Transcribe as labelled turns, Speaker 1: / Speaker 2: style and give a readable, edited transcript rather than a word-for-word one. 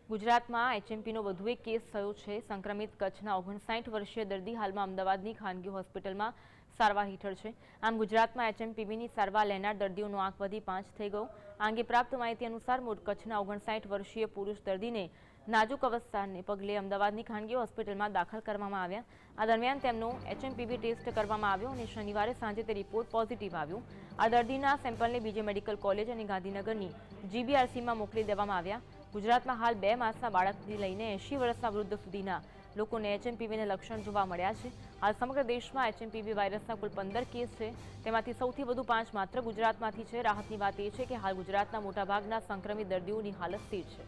Speaker 1: ગુજરાતમાં એચએમપીનો વધુ એક કેસ થયો છે। સંક્રમિત કચ્છના 59 વર્ષીય દર્દી હાલમાં અમદાવાદની ખાનગી હોસ્પિટલમાં સારવાર હેઠળ છે। આમ ગુજરાતમાં એચએમપીવીની સારવાર લેનાર દર્દીઓનો આંક વધી 5 થઈ ગયો। આ અંગે પ્રાપ્ત માહિતી અનુસાર કચ્છના 59 વર્ષીય પુરુષ દર્દીને નાજુક અવસ્થાને પગલે અમદાવાદની ખાનગી હોસ્પિટલમાં દાખલ કરવામાં આવ્યા। આ દરમિયાન તેમનો એચએમપીવી ટેસ્ટ કરવામાં આવ્યો અને શનિવારે સાંજે તે રિપોર્ટ પોઝિટિવ આવ્યો। આ દર્દીના સેમ્પલને બીજે મેડિકલ કોલેજ અને ગાંધીનગરની જીબીઆરસીમાં મોકલી દેવામાં આવ્યા। ગુજરાતમાં હાલ 2 માસના બાળકથી લઈને 80 વર્ષના વૃદ્ધ સુધીના લોકોને એચએમપીવીના લક્ષણ જોવા મળ્યા છે। હાલ સમગ્ર દેશમાં એચએમપીવી વાયરસના કુલ 15 કેસ છે, તેમાંથી સૌથી વધુ 5 માત્ર ગુજરાતમાંથી છે। રાહતની વાત એ છે કે હાલ ગુજરાતના મોટાભાગના સંક્રમિત દર્દીઓની હાલત સ્થિર છે।